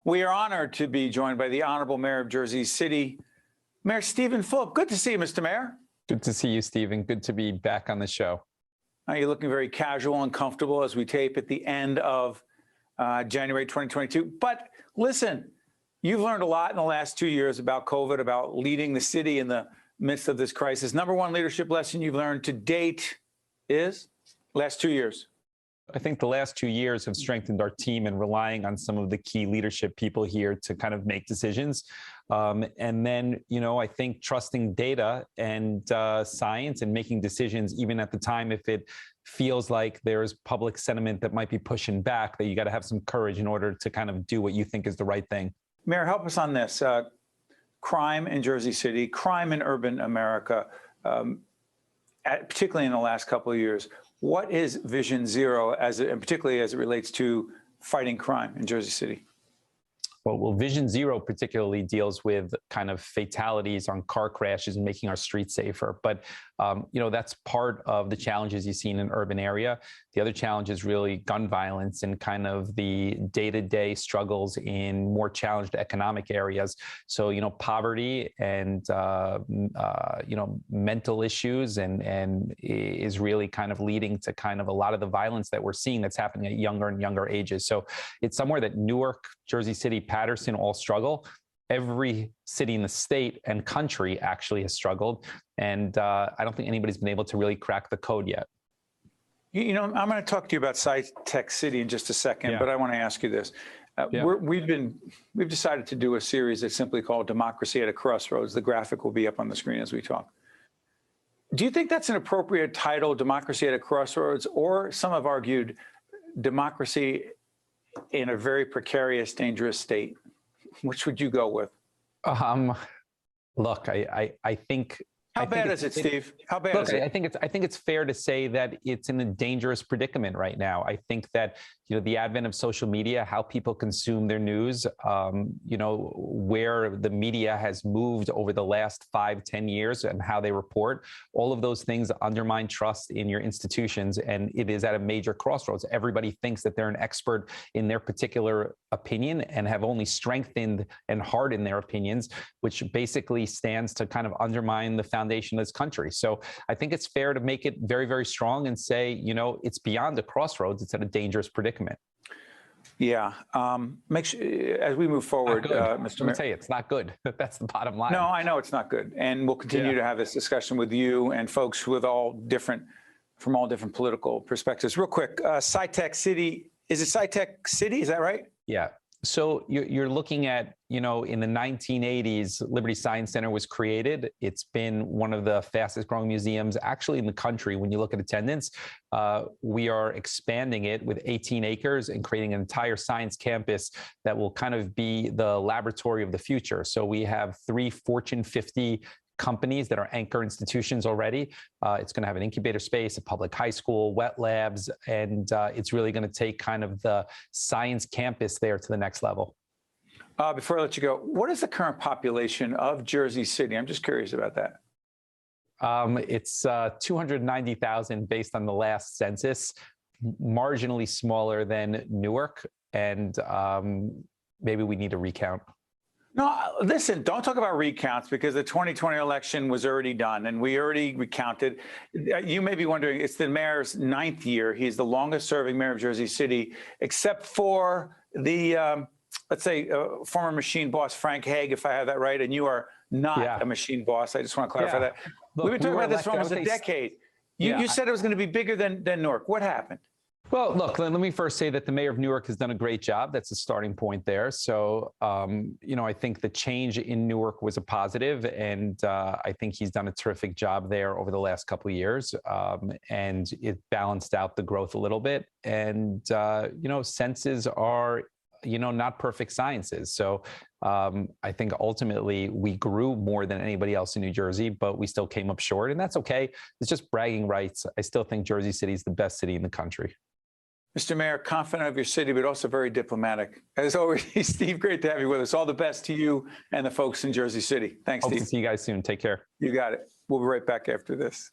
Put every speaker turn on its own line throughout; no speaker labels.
We are honored to be joined by the Honorable Mayor of Jersey City, Mayor Steven Fulop. Good to see you, Mr. Mayor.
Good to see you, Steven. Good to be back on the show.
You're looking very casual and comfortable as we tape at the end of January 2022. But listen, you've learned a lot in the last 2 years about COVID, about leading the city in the midst of this crisis. Number one leadership lesson you've learned to date is last 2 years.
I think the last 2 years have strengthened our team and relying on some of the key leadership people here to kind of make decisions. And then, I think trusting data and science and making decisions, even at the time, if it feels like there's public sentiment that might be pushing back, that you got to have some courage in order to kind of do what you think is the right thing.
Mayor, help us on this. Crime in Jersey City, crime in urban America, particularly in the last couple of years. What is Vision Zero, and particularly as it relates to fighting crime in Jersey City?
Well, Vision Zero particularly deals with kind of fatalities on car crashes and making our streets safer. But, that's part of the challenges you've seen in urban area. The other challenge is really gun violence and kind of the day-to-day struggles in more challenged economic areas. So, poverty and, mental issues and is really kind of leading to kind of a lot of the violence that we're seeing that's happening at younger and younger ages. So it's somewhere that Newark, Jersey City, Patterson all struggle. Every city in the state and country actually has struggled. And I don't think anybody's been able to really crack the code yet.
I'm going to talk to you about SciTech City in just a second, but I want to ask you this. We've decided to do a series that's simply called Democracy at a Crossroads. The graphic will be up on the screen as we talk. Do you think that's an appropriate title, Democracy at a Crossroads, or some have argued democracy in a very precarious, dangerous state? Which would you go with?
Look, I think.
How bad is it, Steve? How bad is it?
I think it's fair to say that it's in a dangerous predicament right now. I think that the advent of social media, how people consume their news, where the media has moved over the last 5-10 years and how they report, all of those things undermine trust in your institutions, and it is at a major crossroads. Everybody thinks that they're an expert in their particular opinion and have only strengthened and hardened their opinions, which basically stands to kind of undermine the foundation of this country. So I think it's fair to make it very, very strong and say, it's beyond a crossroads. It's at a dangerous predicament.
Yeah. Make sure, as we move forward, Mr. Mayor.
I'll tell you, it's not good. That's the bottom line.
No, I know it's not good. And we'll continue to have this discussion with you and folks with from all different political perspectives. Real quick, SciTech City, is it SciTech City? Is that right?
Yeah. So you're looking at, in the 1980s, Liberty Science Center was created. It's been one of the fastest growing museums actually in the country. When you look at attendance, we are expanding it with 18 acres and creating an entire science campus that will kind of be the laboratory of the future. So we have 3 Fortune 50 companies that are anchor institutions already. It's going to have an incubator space, a public high school, wet labs, and it's really going to take kind of the science campus there to the next level.
Before I let you go, what is the current population of Jersey City? I'm just curious about that.
It's 290,000 based on the last census, marginally smaller than Newark, and maybe we need a recount.
No, listen, don't talk about recounts because the 2020 election was already done and we already recounted. You may be wondering, it's the mayor's 9th year. He's the longest serving mayor of Jersey City, except for the, let's say, former machine boss, Frank Hague, if I have that right. And you are not a machine boss. I just want to clarify that.
Look,
we've been talking about this for almost a decade. You said it was going to be bigger than Newark. What happened?
Well, look, let me first say that the mayor of Newark has done a great job. That's a starting point there. So, I think the change in Newark was a positive, and I think he's done a terrific job there over the last couple of years, and it balanced out the growth a little bit. And, senses are, not perfect sciences. So I think ultimately we grew more than anybody else in New Jersey, but we still came up short, and that's okay. It's just bragging rights. I still think Jersey City is the best city in the country.
Mr. Mayor, confident of your city, but also very diplomatic. As always, Steve, great to have you with us. All the best to you and the folks in Jersey City. Thanks, Steve.
Hope to see you guys soon. Take care.
You got it. We'll be right back after this.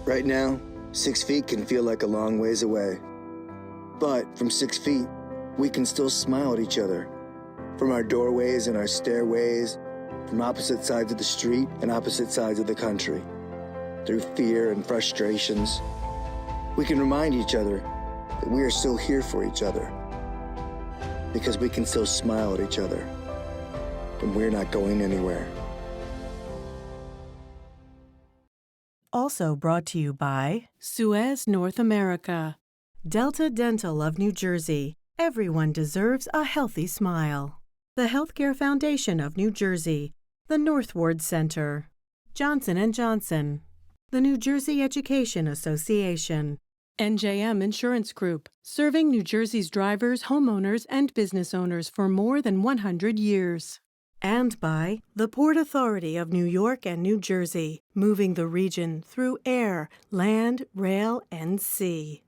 Right now, 6 feet can feel like a long ways away. But from 6 feet, we can still smile at each other. From our doorways and our stairways, from opposite sides of the street and opposite sides of the country. Through fear and frustrations, we can remind each other that we are still here for each other. Because we can still smile at each other. And we're not going anywhere.
Also brought to you by Suez North America, Delta Dental of New Jersey. Everyone deserves a healthy smile. The Healthcare Foundation of New Jersey, the Northward Center, Johnson & Johnson, the New Jersey Education Association, NJM Insurance Group, serving New Jersey's drivers, homeowners, and business owners for more than 100 years. And by the Port Authority of New York and New Jersey, moving the region through air, land, rail, and sea.